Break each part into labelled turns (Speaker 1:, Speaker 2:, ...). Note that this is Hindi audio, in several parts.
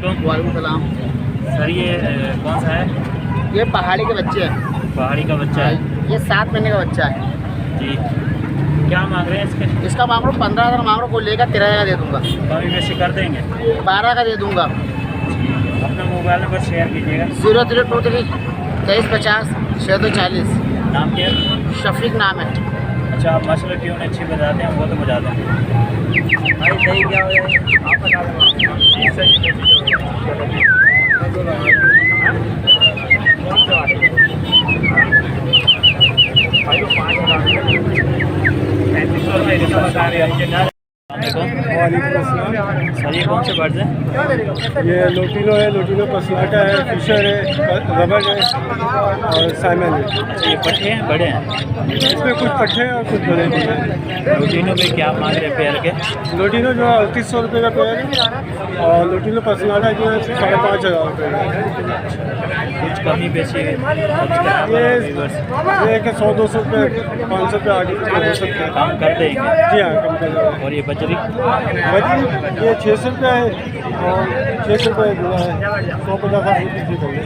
Speaker 1: वालेकुम।
Speaker 2: वालेकुम सलाम।
Speaker 1: सर ये कौन सा है?
Speaker 2: ये पहाड़ी के बच्चे हैं।
Speaker 1: पहाड़ी का बच्चा है
Speaker 2: ये 7 महीने का बच्चा है
Speaker 1: जी। क्या मांग रहे हैं इसके?
Speaker 2: इसका मांग लो 15,000 मांग लो, कोई लेगा 13,000 दे दूंगा।
Speaker 1: कमी बेशी कर देंगे?
Speaker 2: 12 का दे दूंगा।
Speaker 1: अपना मोबाइल नंबर शेयर कीजिएगा।
Speaker 2: 0323 2350 640।
Speaker 1: नाम क्या है?
Speaker 2: शफीक नाम है।
Speaker 1: अच्छा, आप मसले क्यों अच्छी बताते हैं वो तो बता दें। भाई सही क्या हो जाए आप बता दें। सही भाई तो 5,000 बता रहे हैं। सर ये कौन से बर्ड्स हैं?
Speaker 3: ये लोटिनो है, लोटिनो पसलाटा है, फिशर है, रबर है और साइमन है।
Speaker 1: अच्छा, ये पट्टे हैं बड़े हैं?
Speaker 3: इसमें कुछ पट्टे हैं और कुछ बड़े भी हैं।
Speaker 1: लोटिनो पे क्या मांग रहे हैं पेयर के?
Speaker 3: लोटिनो जो है 3800 रुपये का पेयर है और लोटिनो पसलाटा जो है 5,500 रुपये का।
Speaker 1: कुछ कमी बेची
Speaker 3: ये 100-200 रुपये 500 रुपये आगे हो सकता है।
Speaker 1: काम कर देंगे?
Speaker 3: जी हाँ, कम कर देंगे।
Speaker 1: और ये बजरी?
Speaker 3: बजरी ये 600 रुपये है और 600 रुपये जुड़ा है, 150 रुपये।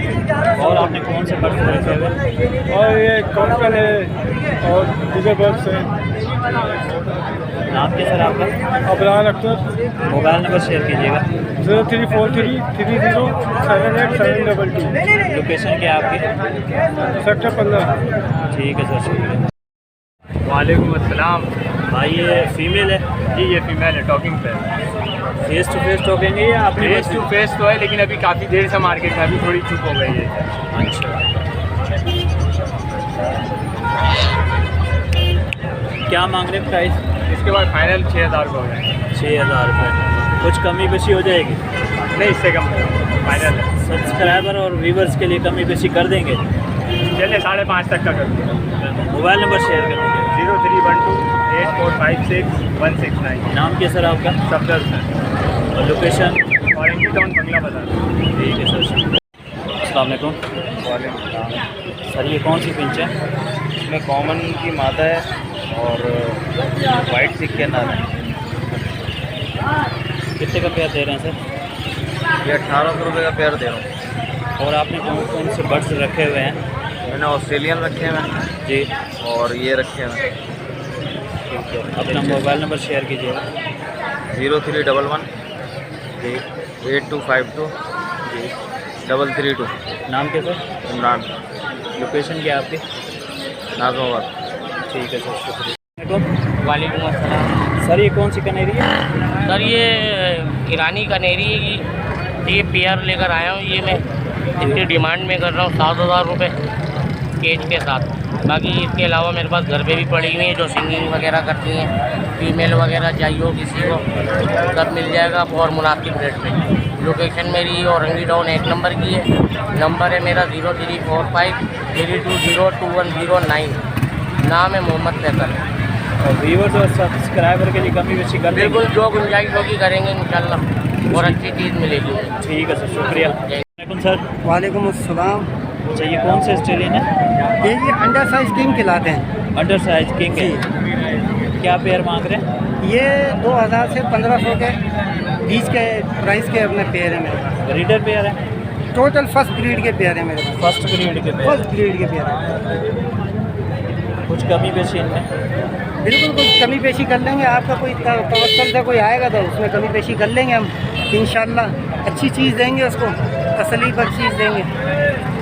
Speaker 1: और आपने कौन से बर्ड्स रखे हुए?
Speaker 3: और ये कॉकटेल है और दीगर बर्ड्स है।
Speaker 1: नाम क्या सर आपका?
Speaker 3: Abrar Akhtar.
Speaker 1: Mobile number share कीजिएगा।
Speaker 3: 0343 3078 722।
Speaker 1: लोकेशन क्या है आपकी?
Speaker 3: सेक्टर 15।
Speaker 1: ठीक है सर, शुक्रिया।
Speaker 4: वालेकुम अस्सलाम।
Speaker 1: भाई ये फीमेल है?
Speaker 4: जी ये फीमेल है, टॉकिंग पे।
Speaker 1: फेस टू फेस टोकेंगे या अपनी
Speaker 4: फेस टू फेस तो है लेकिन अभी काफ़ी देर से मार्केट में, अभी थोड़ी चुप हो गई है।
Speaker 1: अच्छा, क्या मांग रहे हैं प्राइस?
Speaker 4: इसके बाद फाइनल 6,000 का हो जाएगा।
Speaker 1: 6,000 रुपये। कुछ कमी बेशी हो जाएगी?
Speaker 4: नहीं, इससे कम फाइनल है।
Speaker 1: सब्सक्राइबर और व्यूवर्स के लिए कमी बेशी कर देंगे?
Speaker 4: चलिए 5.5 तक का कर दिया।
Speaker 1: मोबाइल नंबर शेयर कर दीजिए।
Speaker 4: 0312 8456 169।
Speaker 1: नाम क्या सर आपका?
Speaker 4: सफदर सर।
Speaker 1: और लोकेशन?
Speaker 4: ऑरेंज टाउन बंगला बाजार।
Speaker 1: ठीक है सर, शुक्रिया। अस्सलाम वालेकुम।
Speaker 4: वालेकुम सलाम।
Speaker 1: सर ये कौन सी पिंच है?
Speaker 4: इसमें कॉमन की मादा है और वाइट सिक के नाम है।
Speaker 1: कितने का पेयर दे रहे हैं सर?
Speaker 4: ये 1,800 रुपये का पेयर दे रहा हूँ।
Speaker 1: और आपने कौन कौन से बर्ड्स रखे हुए हैं?
Speaker 4: मैंने ऑस्ट्रेलियन रखे हैं
Speaker 1: जी,
Speaker 4: और ये रखे हैं
Speaker 1: ठीक है। अपना मोबाइल नंबर शेयर कीजिएगा।
Speaker 4: 0311
Speaker 1: जी
Speaker 4: 8252
Speaker 1: जी।
Speaker 4: 332।
Speaker 1: नाम क्या सर?
Speaker 4: इमरान,
Speaker 1: लोकेशन क्या है आपकी?
Speaker 4: नाज़माबाद।
Speaker 1: ठीक है सर, शुक्रिया।
Speaker 2: वालेकुम अस्सलाम।
Speaker 1: सर ये कौन सी कनेरी है?
Speaker 2: सर ये ईरानी कनेरी ये पेयर लेकर आया हूँ। ये मैं इसकी डिमांड में कर रहा हूँ 7,000 रुपये केज के साथ। बाकी इसके अलावा मेरे पास घर पे भी पड़ी हुई हैं जो सिंगिंग वगैरह करती हैं, फीमेल वगैरह चाहिए हो किसी को सब मिल जाएगा और मुनासिब रेट में। लोकेशन मेरी औरंगी टाउन 1 नंबर की है। नंबर है मेरा 0345 3202109। नाम है मोहम्मद फैसल।
Speaker 1: और व्यूवर्स और सब्सक्राइबर के लिए कमी बेशी कर देंगे?
Speaker 2: बिल्कुल, जो गुंजाइश होगी करेंगे इंशाल्लाह और अच्छी चीज़ मिलेगी।
Speaker 1: ठीक है सर, शुक्रिया। वालेकुम सर।
Speaker 3: वालेकुम अस्सलाम।
Speaker 1: अच्छा, ये कौन से ऑस्ट्रेलियन है?
Speaker 3: ये अंडर साइज किंग खिलाते हैं।
Speaker 1: अंडर साइज किंग है। क्या पेयर मांग रहे हैं?
Speaker 3: ये 2,000 से 1,500 के बीच के प्राइस के अपने पेयर है मेरे पास।
Speaker 1: ब्रीडर पेयर है?
Speaker 3: टोटल फर्स्ट ब्रीड के पेयर है मेरे पास।
Speaker 1: फर्स्ट ब्रीड के पेयर।
Speaker 3: फर्स्ट ब्रीड के पेयर है।
Speaker 1: कुछ कमी बेशी इनमें?
Speaker 3: बिल्कुल कुछ कमी पेशी कर लेंगे। आपका कोई तवक्कुल से कोई आएगा तो उसमें कमी पेशी कर लेंगे हम इंशाल्लाह। अच्छी चीज़ देंगे उसको, तसल्ली पर चीज़ देंगे।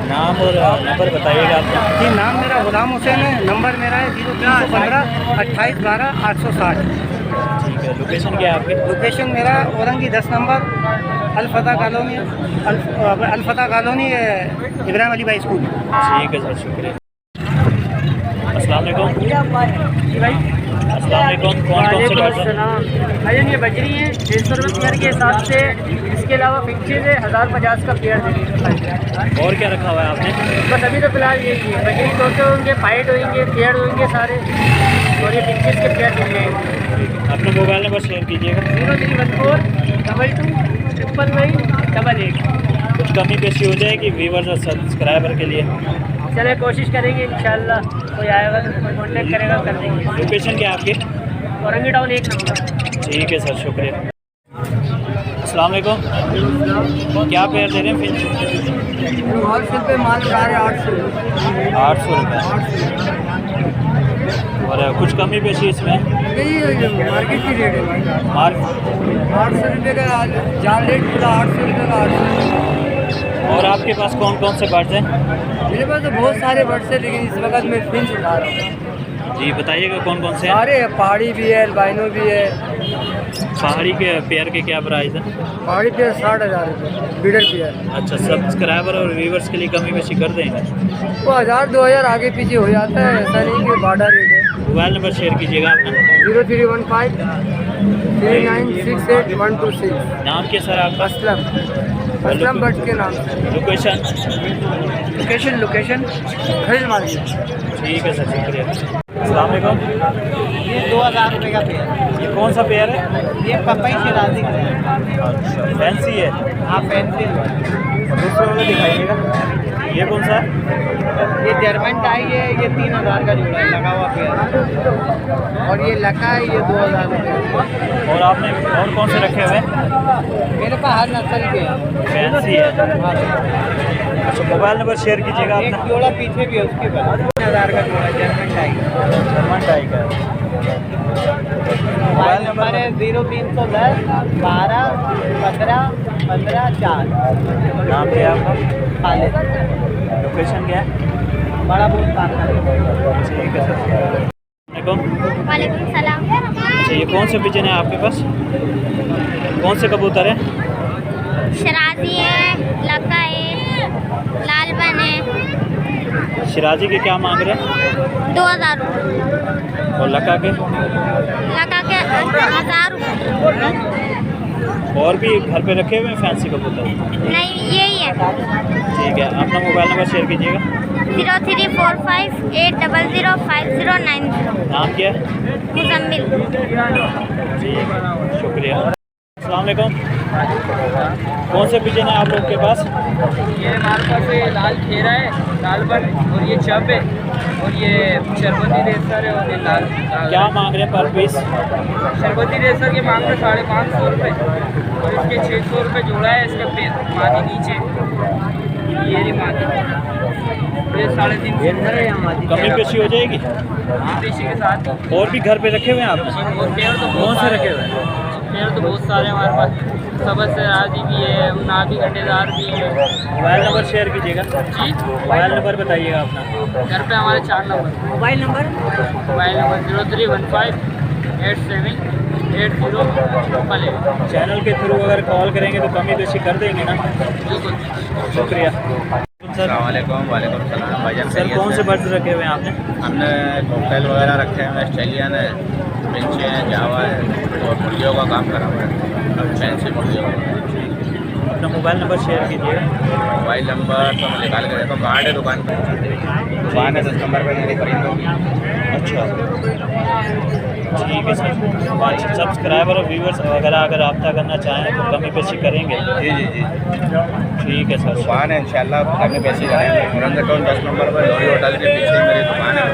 Speaker 1: नाम और नंबर बताइएगा आपका।
Speaker 3: जी, नाम मेरा गुलाम हुसैन है। नंबर मेरा है 0315 28 12 860।
Speaker 1: ठीक है। लोकेशन क्या है आपकी?
Speaker 3: लोकेशन मेरा औरंगी 10 नंबर अलफता कॉलोनी इब्राहिम अली भाई स्कूल।
Speaker 1: ठीक है सर, शुक्रिया। अस्सलाम वालेकुम।
Speaker 2: जी भाई,
Speaker 1: अस्सलाम वालेकुम। कौन कौन से बर्ड्स हैं?
Speaker 2: भाई ये बजरी है 150 रुपये पेयर के हिसाब से। इसके अलावा फिक्चेज है 1050 का पेयर दे दीजिए।
Speaker 1: और क्या रखा हुआ है आपने?
Speaker 2: बस अभी तो फिलहाल यही है। बजरी तोते होंगे, फाइट होंगे, पेयर होंगे सारे, और ये फिक्चेज के पेयर मिल जाएंगे।
Speaker 1: अपना मोबाइल नंबर शेयर कीजिएगा।
Speaker 2: 0314 22 999
Speaker 1: कुछ कमी बेशी हो जाएगी व्यूवर्स और सब्सक्राइबर के लिए?
Speaker 2: चले कोशिश करेंगे इंशाल्लाह। कोई आएगा तो कॉन्टेक्ट करेगा, कर देंगे।
Speaker 1: लोकेशन क्या है आपकी?
Speaker 2: Orangi town 1 number.
Speaker 1: ठीक है सर, शुक्रिया। अस्सलाम वालेकुम। क्या पेयर दे रहे हैं फिंच?
Speaker 3: होलसेल पे माल बता रहे 800
Speaker 1: 800 रुपये। और कुछ कमी पेशी इसमें?
Speaker 3: नहीं, मार्केट की रेट है भाई।
Speaker 1: मार्क
Speaker 3: 800 रुपये का जाल रेट पूरा 800 रुपये का 800।
Speaker 1: और आपके पास कौन कौन से बर्ड्स हैं?
Speaker 3: मेरे पास तो बहुत सारे बर्ड्स हैं, लेकिन इस वक्त मैं फिंच उठा रहा हूँ।
Speaker 1: जी बताइएगा कौन कौन से हैं?
Speaker 3: सारे हैं, पहाड़ी भी है, अल्बाइनो भी है।
Speaker 1: पहाड़ी के पेयर के क्या प्राइस है?
Speaker 3: पहाड़ी पेयर 60,000 रुपये बीडर पेयर।
Speaker 1: अच्छा, सब्सक्राइबर और व्यूवर्स के लिए कमी पेशी कर देंगे?
Speaker 3: वो 1000-2000 आगे पीछे हो जाता है, ऐसा नहीं कि बाडा रेट है।
Speaker 1: मोबाइल नंबर शेयर कीजिएगा अपना।
Speaker 3: 0315 3968 126।
Speaker 1: नाम क्या सर आपका?
Speaker 3: असलम बट के नाम से।
Speaker 1: लोकेशन?
Speaker 3: लोकेशन खरीद मार्केट।
Speaker 1: ठीक है सर, शुक्रिया। अस्सलाम वालेकुम।
Speaker 3: ये 2000 रुपये का पेयर।
Speaker 1: ये कौन सा पेयर है?
Speaker 3: ये पपई शिराजी का है।
Speaker 1: अच्छा, फैंसी है।
Speaker 3: हाँ, फैंसी।
Speaker 1: दूसरे वाला दिखाइएगा। ये कौन सा है?
Speaker 3: ये जर्मन टाई है, ये 3000 का जोड़ा है, लगा हुआ पेयर। और ये लका है, ये 2000 रुपये।
Speaker 1: और आपने और कौन से रखे हुए हैं?
Speaker 3: मेरे पास हर नस्ल के हैं।
Speaker 1: फैंसी है। अच्छा, मोबाइल नंबर शेयर कीजिएगा
Speaker 3: एक
Speaker 1: अपना।
Speaker 3: जोड़ा पीछे भी है उसके पास। 3000 का जोड़ा जर्मन टाई।
Speaker 1: जर्मन टाई का है।
Speaker 3: मोबाइल नंबर है 0310 12 15 15 4।
Speaker 1: नाम क्या है आपका?
Speaker 3: खालिद।
Speaker 1: लोकेशन क्या है?
Speaker 3: बड़ा बहुत कारखाना।
Speaker 1: ठीक है सर। वालेकुम।
Speaker 5: वालेकुम सलाम।
Speaker 1: अच्छा, ये कौन से पिजन है आपके पास? कौन से कबूतर हैं?
Speaker 5: शराजी है, लका है, लाल बन है।
Speaker 1: शिराजी के क्या मांग रहे हैं?
Speaker 5: 2000 रुपये।
Speaker 1: और लका के?
Speaker 5: लका के 1000 रुपये।
Speaker 1: और भी घर पे रखे हुए हैं फैंसी कबूतर?
Speaker 5: नहीं, यही है।
Speaker 1: ठीक है, अपना मोबाइल नंबर शेयर कीजिएगा।
Speaker 5: 0345 800 5090।
Speaker 1: नाम क्या है?
Speaker 5: मुजम्मिल।
Speaker 1: ठीक है, शुक्रिया। अस्सलाम वालेकुम। कौन से पिजन है आप लोग के पास?
Speaker 3: ये हमारे पास ये लाल खेरा है, लाल बन, और ये चप है, और ये शरबती रेसर है, और ये लाल
Speaker 1: क्या मांग रहे हैं पर पीस?
Speaker 3: शरबती रेसर के मांग रहे 550 रुपये, और इसके 600 रुपये जोड़ा है। इसका पेड़ मादी नीचे, ये रही मादी, ये 350।
Speaker 1: कमी पेशी हो जाएगी?
Speaker 3: पेशी के साथ।
Speaker 1: और भी घर पे रखे हुए हैं आपने?
Speaker 3: और पेड़ तो
Speaker 1: कौन से रखे हुए हैं?
Speaker 3: पेड़ तो बहुत सारे हमारे पास। सबस राजी भी है, नाभी गंडेदार भी है।
Speaker 1: मोबाइल नंबर शेयर कीजिएगा।
Speaker 3: जी,
Speaker 1: मोबाइल नंबर बताइएगा अपना।
Speaker 3: घर पे हमारे 4 नंबर। मोबाइल नंबर 0315 87 80
Speaker 1: चैनल के थ्रू अगर कॉल करेंगे तो कमी पेशी कर देंगे ना?
Speaker 3: बिल्कुल।
Speaker 1: शुक्रिया सर।
Speaker 4: वालेकुम सलाम भाईजान।
Speaker 1: सर कौन से बर्ड्स रखे हुए हैं आपने?
Speaker 4: हमने कॉकटेल वगैरह रखे हैं, ऑस्ट्रेलियन है, पिंचे हैं, जावा है, और मुर्गियों का काम करा हुआ है, फैंसी मुर्गियों का।
Speaker 1: अपना मोबाइल नंबर शेयर कीजिएगा।
Speaker 4: मोबाइल नंबर तो मैं निकाल के देता हूँ, कार्ड है दुकान पर। दुकान है 10 नंबर पर मेरी खरीदो।
Speaker 1: अच्छा, ठीक है सर। सब्सक्राइबर और व्यूवर्स वगैरह अगर रब्ता करना चाहें तो कमी पेशी करेंगे?
Speaker 4: जी जी जी,
Speaker 1: ठीक है सर।
Speaker 4: दुकान है इंशाल्लाह, कमी पैसे करेंगे। औरंगाबाद 10 नंबर पर लोरी होटल के पीछे मेरी दुकान है।